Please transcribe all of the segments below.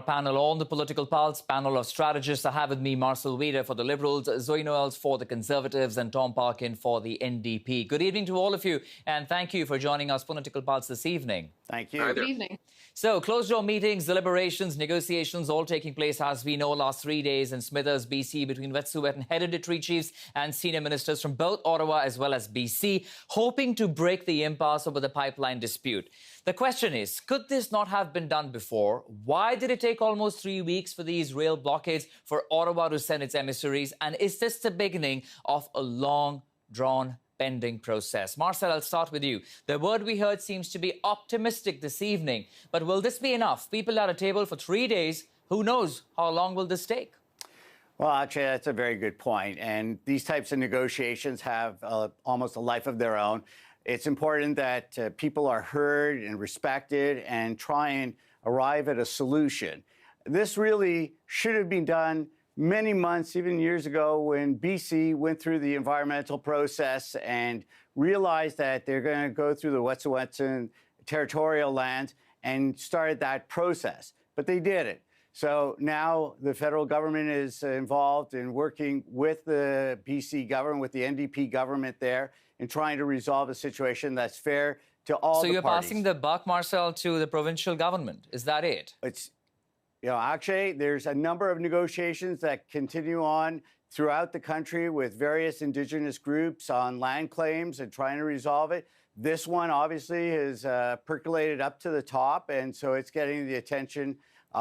Panel on the political pulse, panel of strategists. I have with me Marcel Weeder for the Liberals, Zoe Knowles for the Conservatives and Tom Parkin for the NDP. Good evening to all of you and thank you for joining us Political Pulse this evening. Thank you. Good evening. So, closed-door meetings, deliberations, negotiations all taking place, as we know, last 3 days in Smithers, BC, between Wet'suwet'en and hereditary chiefs and senior ministers from both Ottawa as well as BC, hoping to break the impasse over the pipeline dispute. The question is, could this not have been done before? Why did it take almost 3 weeks for these rail blockades for Ottawa to send its emissaries? And is this the beginning of a long, drawn pending process? Marcel, I'll start with you. The word we heard seems to be optimistic this evening. But will this be enough? People at a table for 3 days. Who knows? How long will this take? Well, actually, that's a very good point. And these types of negotiations have almost a life of their own. It's important that people are heard and respected and try and arrive at a solution. This really should have been done many months, even years ago, when BC went through the environmental process and realized that they're going to go through the Wet'suwet'en territorial lands and started that process. But they did it. So now the federal government is involved in working with the BC government, with the NDP government there, in trying to resolve a situation that's fair to all the parties. So you're passing the buck, Marcel, to the provincial government. Is that it? It's, Akshay, there's a number of negotiations that continue on throughout the country with various Indigenous groups on land claims and trying to resolve it. This one, obviously, has percolated up to the top, and so it's getting the attention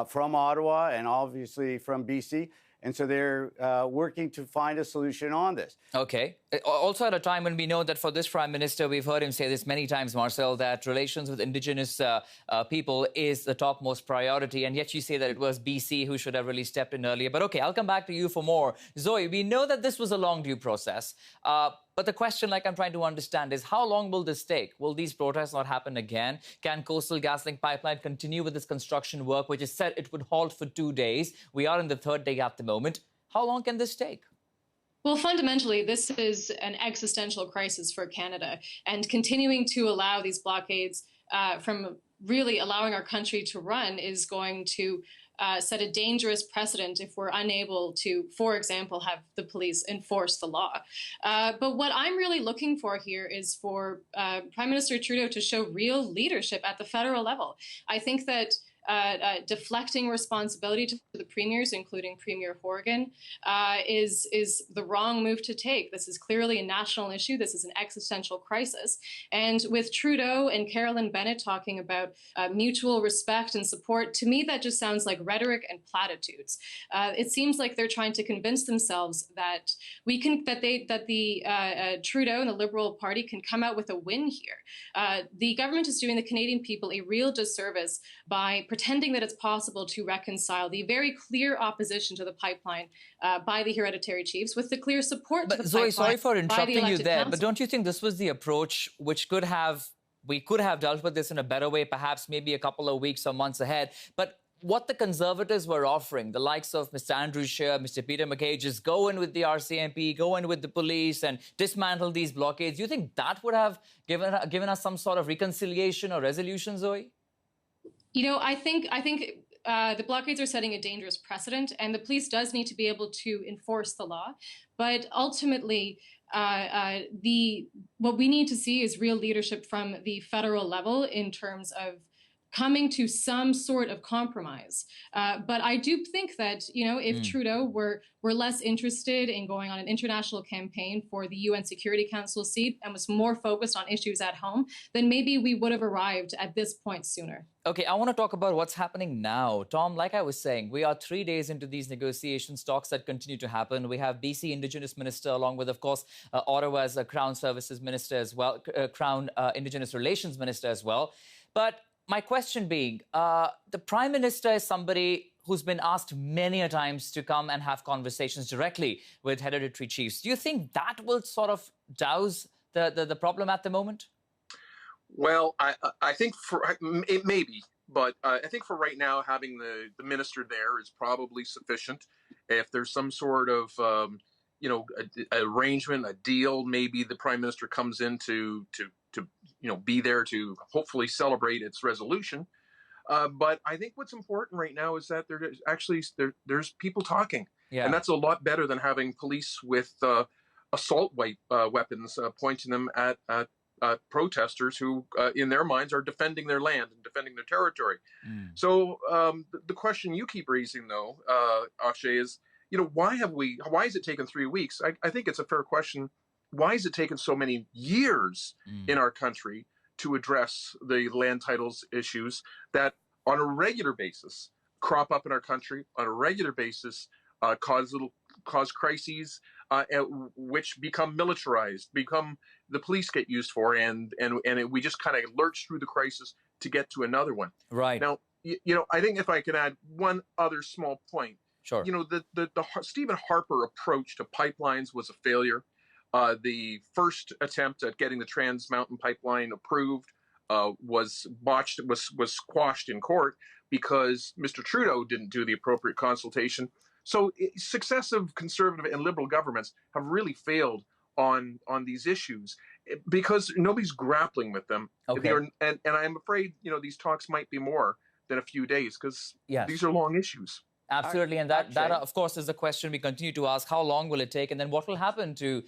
from Ottawa and obviously from BC. And so they're working to find a solution on this. OK. Also at a time when we know that for this Prime Minister, we've heard him say this many times, Marcel, that relations with Indigenous people is the topmost priority. And yet you say that it was BC who should have really stepped in earlier. But OK, I'll come back to you for more. Zoe, we know that this was a long due process. But the question, like I'm trying to understand, is how long will this take? Will these protests not happen again? Can Coastal GasLink pipeline continue with its construction work, which is said it would halt for 2 days? We are in the third day at the moment. How long can this take? Well, fundamentally, this is an existential crisis for Canada, and continuing to allow these blockades from really allowing our country to run is going to set a dangerous precedent if we're unable to, for example, have the police enforce the law. But what I'm really looking for here is for Prime Minister Trudeau to show real leadership at the federal level. I think that deflecting responsibility to the premiers, including Premier Horgan, is the wrong move to take. This is clearly a national issue. This is an existential crisis. And with Trudeau and Carolyn Bennett talking about mutual respect and support, to me that just sounds like rhetoric and platitudes. It seems like they're trying to convince themselves that Trudeau and the Liberal Party can come out with a win here. The government is doing the Canadian people a real disservice by pretending that it's possible to reconcile the very clear opposition to the pipeline by the hereditary chiefs with the clear support to the Zoe, pipeline. Sorry for interrupting you there, council. but don't you think this was the approach which we could have dealt with this in a better way, perhaps maybe a couple of weeks or months ahead? But what the Conservatives were offering, the likes of Mr. Andrew Scheer, Mr. Peter MacKay, just go in with the RCMP, go in with the police and dismantle these blockades. Do you think that would have given us some sort of reconciliation or resolution, Zoe? I think the blockades are setting a dangerous precedent, and the police does need to be able to enforce the law. But ultimately, what we need to see is real leadership from the federal level in terms of coming to some sort of compromise. But I do think that, if Trudeau were less interested in going on an international campaign for the UN Security Council seat and was more focused on issues at home, then maybe we would have arrived at this point sooner. OK, I want to talk about what's happening now. Tom, like I was saying, we are 3 days into these negotiations, talks that continue to happen. We have BC Indigenous Minister, along with, of course, Ottawa's Crown Services Minister as well, Crown Indigenous Relations Minister as well. But my question being, the Prime Minister is somebody who's been asked many a times to come and have conversations directly with hereditary chiefs. Do you think that will sort of douse the problem at the moment? Well, I think it may be, but I think for right now, having the minister there is probably sufficient. If there's some sort of arrangement, a deal, maybe the Prime Minister comes in to be there to hopefully celebrate its resolution. But I think what's important right now is that there's people talking, Yeah. and that's a lot better than having police with assault weapons pointing them at protesters who, in their minds, are defending their land and defending their territory. So the question you keep raising, though, Akshay, is, why has it taken 3 weeks? I think it's a fair question. Why has it taken so many years in our country to address the land titles issues that on a regular basis crop up in our country, on a regular basis cause crises, which become militarized, the police get used for, and we just kind of lurch through the crisis to get to another one. Right. Now, I think if I can add one other small point, Sure. The Stephen Harper approach to pipelines was a failure. The first attempt at getting the Trans Mountain Pipeline approved was botched, was squashed in court because Mr. Trudeau didn't do the appropriate consultation. So successive conservative and liberal governments have really failed on these issues because nobody's grappling with them. Okay. And I'm afraid, these talks might be more than a few days because these are long issues. Absolutely, and that of course is the question we continue to ask. How long will it take, and then what will happen to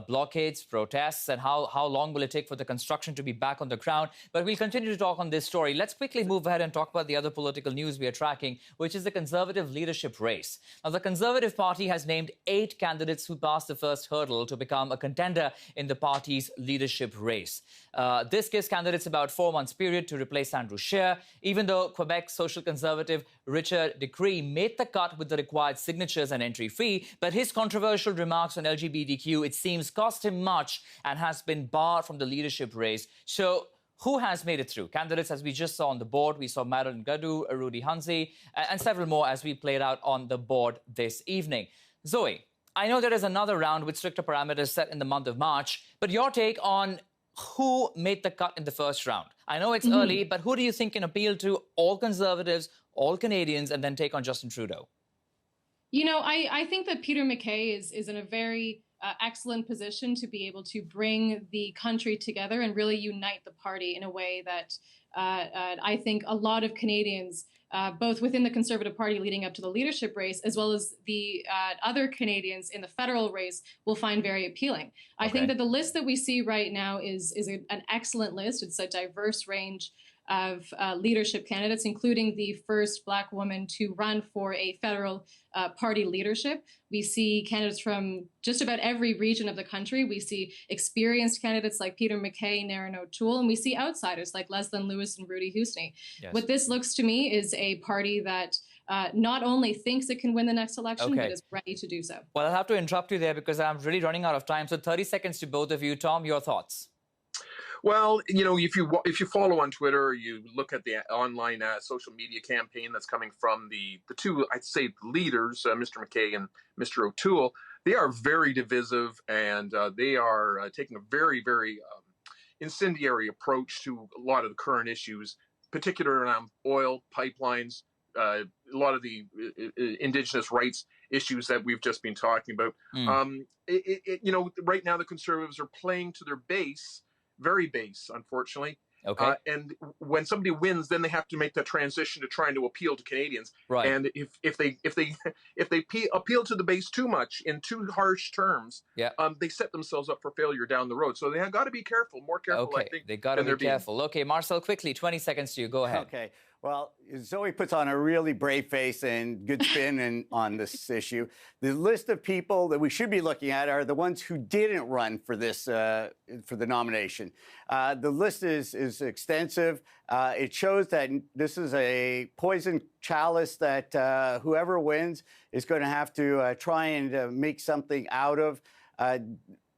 blockades, protests, and how long will it take for the construction to be back on the ground? But we'll continue to talk on this story. Let's quickly move ahead and talk about the other political news we are tracking, which is the Conservative leadership race. Now, the Conservative Party has named 8 candidates who passed the first hurdle to become a contender in the party's leadership race. This gives candidates about 4 months period to replace Andrew Scheer, even though Quebec social conservative Richard Decree made the cut with the required signatures and entry fee, but his controversial remarks on LGBTQ, it seems, cost him much and has been barred from the leadership race. So who has made it through? Candidates, as we just saw on the board, we saw Madeline Gadu, Rudy Hunzi, and several more as we played out on the board this evening. Zoe, I know there is another round with stricter parameters set in the month of March, but your take on who made the cut in the first round? I know it's early, but who do you think can appeal to all Conservatives, all Canadians, and then take on Justin Trudeau? I think that Peter MacKay is in a very excellent position to be able to bring the country together and really unite the party in a way that I think a lot of Canadians, both within the Conservative Party leading up to the leadership race, as well as the other Canadians in the federal race, will find very appealing. I think that the list that we see right now is an excellent list. It's a diverse range of leadership candidates, including the first Black woman to run for a federal party leadership. We see candidates from just about every region of the country. We see experienced candidates like Peter MacKay, Naren O'Toole, and we see outsiders like Leslyn Lewis and Rudy Housney. Yes. What this looks to me is a party that not only thinks it can win the next election, but is ready to do so. Well, I'll have to interrupt you there because I'm really running out of time. So 30 seconds to both of you. Tom, your thoughts? Well, if you follow on Twitter, you look at the online social media campaign that's coming from the two, I'd say, leaders, Mr. MacKay and Mr. O'Toole. They are very divisive, and they are taking a very, very incendiary approach to a lot of the current issues, particularly around oil, pipelines, a lot of the Indigenous rights issues that we've just been talking about. Right now the Conservatives are playing to their base. Very base, unfortunately. Okay. And when somebody wins, then they have to make that transition to trying to appeal to Canadians. Right. And if they appeal to the base too much in too harsh terms, they set themselves up for failure down the road. So they have got to be careful, more careful. I think. They got to be careful. Okay, Marcel, quickly, 20 seconds to you. Go ahead. Okay. Well, Zoe puts on a really brave face and good spin on this issue. The list of people that we should be looking at are the ones who didn't run for this for the nomination. The list is extensive. It shows that this is a poison chalice that whoever wins is going to have to try and make something out of.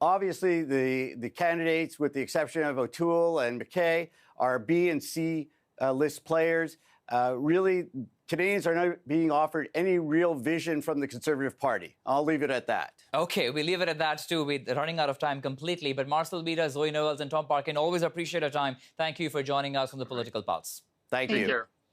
Obviously, the candidates, with the exception of O'Toole and MacKay, are B and C list players. Really, Canadians are not being offered any real vision from the Conservative Party. I'll leave it at that. Okay, we leave it at that too. We're running out of time completely. But Marcel Bida, Zoe Knowles, and Tom Parkin, always appreciate your time. Thank you for joining us on the Political Pulse. Thank you. Take care.